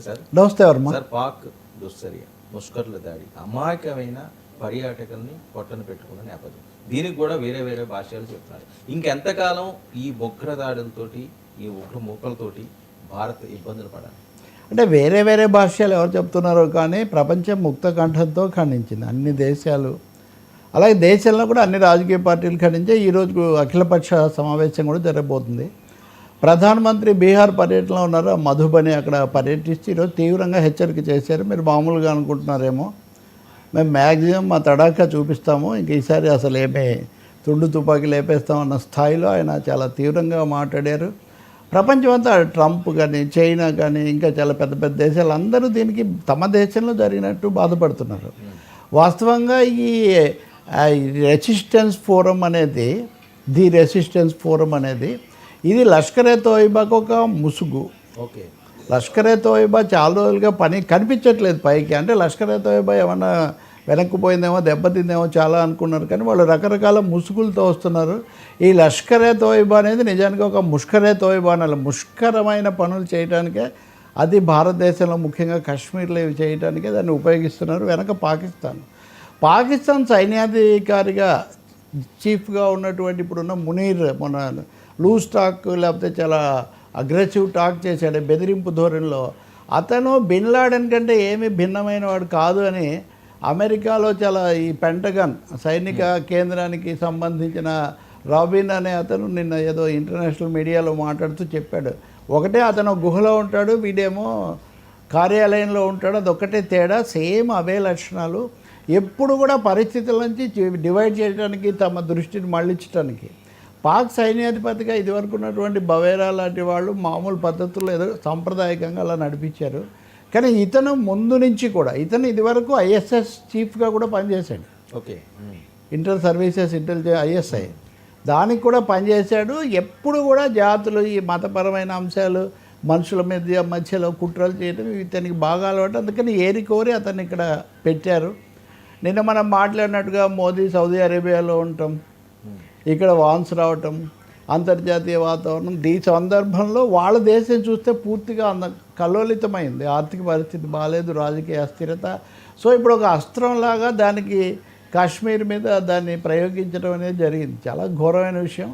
Sir నమస్తే Varma. Sir Pak దుశ్చర్య ముష్కర్ల దాడి అమాయకమైన పర్యాటకుల్ని పొట్టను పెట్టుకున్న నేపథ్యం దీనికి కూడా వేరే వేరే భాషలు చెప్తున్నారు. ఇంకెంతకాలం ఈ ఉగ్ర దాడులతోటి ఈ ఉగ్ర మూకలతోటి భారత్ ఇబ్బందులు పడాలి? అంటే వేరే వేరే భాషలు ఎవరు చెప్తున్నారో కానీ ప్రపంచం ముక్త కంఠంతో ఖండించింది అన్ని దేశాలు. అలాగే దేశంలో కూడా అన్ని రాజకీయ పార్టీలు ఖండించే ఈరోజు అఖిలపక్ష సమావేశం కూడా జరగబోతుంది. ప్రధానమంత్రి బీహార్ పర్యటనలో ఉన్నారు. మధుబని అక్కడ పర్యటిస్తే ఈరోజు తీవ్రంగా హెచ్చరిక చేశారు. మీరు మామూలుగా అనుకుంటున్నారేమో, మేము మ్యాక్సిమం మా తడాకా చూపిస్తాము, ఇంక ఈసారి అసలు ఏమీ తుండు తుపాకీ లేపేస్తామన్న స్థాయిలో ఆయన చాలా తీవ్రంగా మాట్లాడారు. ప్రపంచం అంతా ట్రంప్ కానీ చైనా కానీ ఇంకా చాలా పెద్ద పెద్ద దేశాలు అందరూ దీనికి తమ దేశంలో జరిగినట్టు బాధపడుతున్నారు. వాస్తవంగా ఈ రెసిస్టెన్స్ ఫోరం అనేది రెసిస్టెన్స్ ఫోరం అనేది ఇది లష్కర్ ఏ తోయిబాకు ఒక ముసుగు. ఓకే, లష్కర్ ఏ తోయిబా చాలా రోజులుగా పని కనిపించట్లేదు పైకి. అంటే లష్కర్ ఏ తోయిబా ఏమన్నా వెనక్కిపోయిందేమో దెబ్బతిందేమో చాలా అనుకున్నారు, కానీ వాళ్ళు రకరకాల ముసుగులతో వస్తున్నారు. ఈ లష్కర్ ఏ తోయిబా అనేది నిజానికి ఒక ముష్కర్ ఏ తోయిబా అనాలి. ముష్కరమైన పనులు చేయడానికే అది భారతదేశంలో ముఖ్యంగా కాశ్మీర్లో ఇవి చేయడానికే దాన్ని ఉపయోగిస్తున్నారు. వెనక పాకిస్తాన్ సైన్యాధికారిగా చీఫ్గా ఉన్నటువంటి ఇప్పుడున్న మునీర్ మొన్న లూజ్ టాక్ లేకపోతే చాలా అగ్రెసివ్ టాక్ చేశాడు బెదిరింపు ధోరణిలో. అతను బిన్ లాడెన్ కంటే ఏమీ భిన్నమైన వాడు కాదు అని అమెరికాలో చాలా ఈ పెంటగన్ సైనిక కేంద్రానికి సంబంధించిన రాబిన్ అనే అతను నిన్న ఏదో ఇంటర్నేషనల్ మీడియాలో మాట్లాడుతూ చెప్పాడు. ఒకటే అతను గుహలో ఉంటాడు, వీడేమో కార్యాలయంలో ఉంటాడు, అదొక్కటే తేడా, సేమ్ అవే లక్షణాలు. ఎప్పుడు కూడా పరిస్థితుల నుంచి డివైడ్ చేయడానికి తమ దృష్టిని మళ్ళించడానికి పాక్ సైన్యాధిపతిగా ఇదివరకు ఉన్నటువంటి బవేరా లాంటి వాళ్ళు మామూలు పద్ధతుల్లో ఏదో సాంప్రదాయకంగా అలా నడిపించారు. కానీ ఇతను ముందు నుంచి కూడా ఇతను ఇదివరకు ఐఎస్ఎస్ చీఫ్గా కూడా పనిచేశాడు. Okay, inter services intelligence ISI దానికి కూడా పనిచేశాడు. ఎప్పుడు కూడా జాతులు ఈ మతపరమైన అంశాలు మనుషుల మధ్యలో కుట్రలు చేయడం ఇతనికి బాగా అలవాటు. అందుకని ఏరికోరి అతన్ని ఇక్కడ పెట్టారు. నిన్న మనం మాట్లాడినట్టుగా మోదీ సౌదీ అరేబియాలో ఉండటం, ఇక్కడ వాన్స్ రావటం, అంతర్జాతీయ వాతావరణం, ఈ సందర్భంలో వాళ్ళ దేశం చూస్తే పూర్తిగా కల్లోలితమైంది. ఆర్థిక పరిస్థితి బాగాలేదు, రాజకీయ అస్థిరత. సో ఇప్పుడు ఒక అస్త్రంలాగా దానికి కాశ్మీర్ మీద దాన్ని ప్రయోగించడం అనేది జరిగింది. చాలా ఘోరమైన విషయం.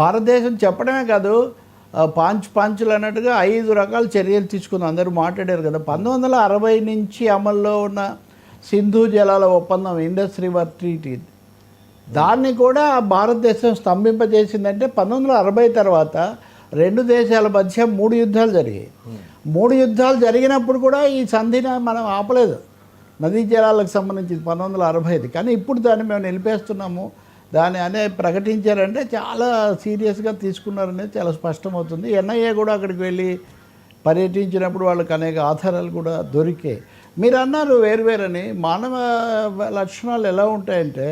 భారతదేశం చెప్పడమే కాదు, పాంచులు అన్నట్టుగా 5 రకాల చర్యలు తీసుకుంది. అందరూ మాట్లాడారు కదా. 1960 నుంచి అమల్లో ఉన్న సింధు జలాల ఒప్పందం, ఇండస్ రివర్ ట్రీటీ, దాన్ని కూడా భారతదేశం స్తంభింపజేసిందంటే 1960 తర్వాత 2 దేశాల మధ్య 3 యుద్ధాలు జరిగాయి. 3 యుద్ధాలు జరిగినప్పుడు కూడా ఈ సంధిని మనం ఆపలేదు. నదీ జలాలకు సంబంధించి 1965, కానీ ఇప్పుడు దాన్ని మేము నిలిపేస్తున్నాము దాన్ని ప్రకటించారంటే చాలా సీరియస్గా తీసుకున్నారనేది చాలా స్పష్టమవుతుంది. ఎన్ఐఏ కూడా అక్కడికి వెళ్ళి పర్యటించినప్పుడు వాళ్ళకి అనేక ఆధారాలు కూడా దొరికాయి. మీరు అన్నారు వేరువేరని. మానవ లక్షణాలు ఎలా ఉంటాయంటే,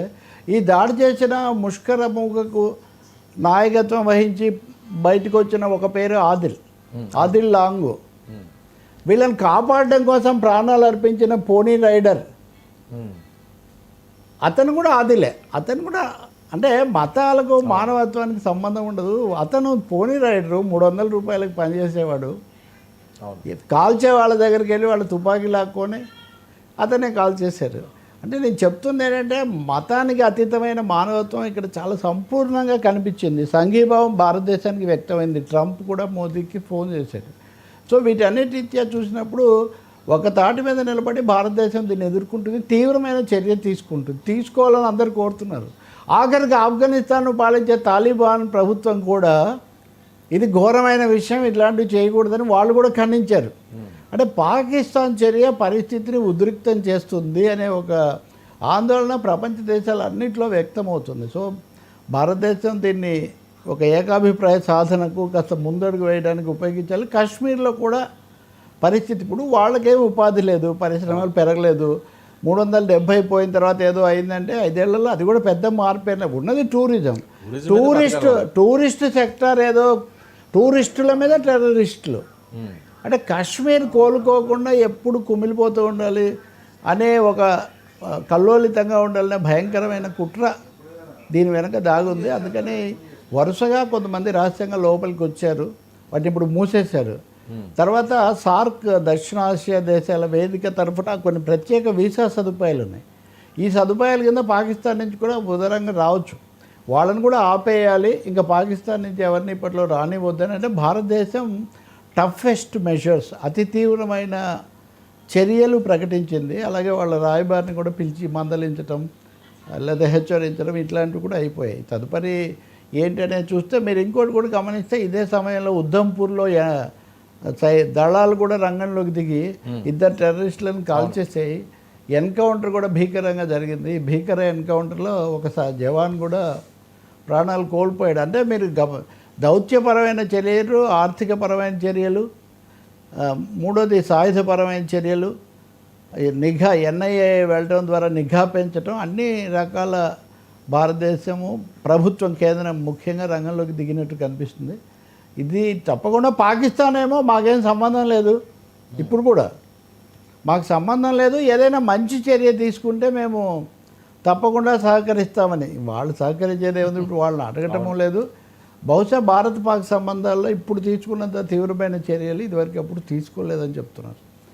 ఈ దాడి చేసిన ముష్కర మూకకు నాయకత్వం వహించి బయటకు వచ్చిన ఒక పేరు ఆదిల్ లాంగు. వీళ్ళని కాపాడడం కోసం ప్రాణాలు అర్పించిన పోనీ రైడర్ అతను కూడా ఆదిలే. అతను కూడా అంటే మతాలకు మానవత్వానికి సంబంధం ఉండదు. అతను పోనీ రైడరు, 300 రూపాయలకు పనిచేసేవాడు. కాల్చే వాళ్ళ దగ్గరికి వెళ్ళి వాళ్ళు తుపాకీ లాక్కొని అతనే కాల్ చేశారు. అంటే నేను చెప్తుంది ఏంటంటే, మతానికి అతీతమైన మానవత్వం ఇక్కడ చాలా సంపూర్ణంగా కనిపించింది. సంఘీభావం భారతదేశానికి వ్యక్తమైంది. ట్రంప్ కూడా మోదీకి ఫోన్ చేశాడు. సో వీటన్నిటిత్యా చూసినప్పుడు ఒక తాటి మీద నిలబడి భారతదేశం దీన్ని ఎదుర్కొంటుంది, తీవ్రమైన చర్య తీసుకోవాలని అందరూ కోరుతున్నారు. ఆఖరికి ఆఫ్ఘనిస్తాన్ను పాలించే తాలిబాన్ ప్రభుత్వం కూడా ఇది ఘోరమైన విషయం, ఇట్లాంటివి చేయకూడదని వాళ్ళు కూడా ఖండించారు. అంటే పాకిస్తాన్ చర్య పరిస్థితిని ఉద్రిక్తం చేస్తుంది అనే ఒక ఆందోళన ప్రపంచ దేశాలన్నింటిలో వ్యక్తమవుతుంది. సో భారతదేశం దీన్ని ఒక ఏకాభిప్రాయ సాధనకు కాస్త ముందడుగు వేయడానికి ఉపయోగించాలి. కాశ్మీర్లో కూడా పరిస్థితి ఇప్పుడు వాళ్ళకేం ఉపాధి లేదు, పరిశ్రమలు పెరగలేదు. 370 పోయిన తర్వాత ఏదో అయిందంటే 5 ఏళ్లలో అది కూడా పెద్ద మార్పేనా ఉన్నది. టూరిస్ట్ సెక్టార్ ఏదో టూరిస్టుల మీద టెర్రరిస్టులు. అంటే కాశ్మీర్ కోలుకోకుండా ఎప్పుడు కుమిలిపోతూ ఉండాలి అనే ఒక కల్లోలితంగా ఉండాలనే భయంకరమైన కుట్ర దీని వెనక దాగుంది. అందుకని వరుసగా కొంతమంది రహస్యంగా లోపలికి వచ్చారు, వాటిని ఇప్పుడు మూసేశారు. తర్వాత సార్క్ దక్షిణాసియా దేశాల వేదిక తరఫున కొన్ని ప్రత్యేక వీసా సదుపాయాలు ఉన్నాయి. ఈ సదుపాయాల కింద పాకిస్తాన్ నుంచి కూడా ఉదారంగా రావచ్చు. వాళ్ళని కూడా ఆపేయాలి, ఇంకా పాకిస్తాన్ నుంచి ఎవరిని ఇప్పట్లో రానివద్దని. అంటే భారతదేశం టఫెస్ట్ మెజర్స్, అతి తీవ్రమైన చర్యలు ప్రకటించింది. అలాగే వాళ్ళ రాయబారిని కూడా పిలిచి మందలించటం లేదా హెచ్చరించడం ఇట్లాంటివి కూడా అయిపోయాయి. తదుపరి ఏంటనేది చూస్తే మీరు ఇంకోటి కూడా గమనిస్తే ఇదే సమయంలో ఉద్ధంపూర్లో దళాలు కూడా రంగంలోకి దిగి ఇద్దరు టెర్రరిస్టులను కాల్చేసాయి. ఎన్కౌంటర్ కూడా భీకరంగా జరిగింది. ఈ భీకర ఎన్కౌంటర్లో ఒక జవాన్ కూడా ప్రాణాలు కోల్పోయాడు. అంటే మీరు దౌత్యపరమైన చర్యలు, ఆర్థికపరమైన చర్యలు, మూడోది సాయుధపరమైన చర్యలు, నిఘా ఎన్ఐఏ వెళ్ళడం ద్వారా నిఘా పెంచడం, అన్ని రకాల భారతదేశము ప్రభుత్వం కేంద్రం ముఖ్యంగా రంగంలోకి దిగినట్టు కనిపిస్తుంది. ఇది తప్పకుండా పాకిస్తాన్ ఏమో మాకేం సంబంధం లేదు, ఇప్పుడు కూడా మాకు సంబంధం లేదు, ఏదైనా మంచి చర్య తీసుకుంటే మేము తప్పకుండా సహకరిస్తామని. వాళ్ళు సహకరించేది ఏముంది, ఇప్పుడు వాళ్ళని అడగటం లేదు. బహుశా భారత్ పాక్ సంబంధాల్లో ఇప్పుడు తీసుకున్నంత తీవ్రమైన చర్యలు ఇదివరకు ఎప్పుడు తీసుకోలేదని చెప్తున్నారు.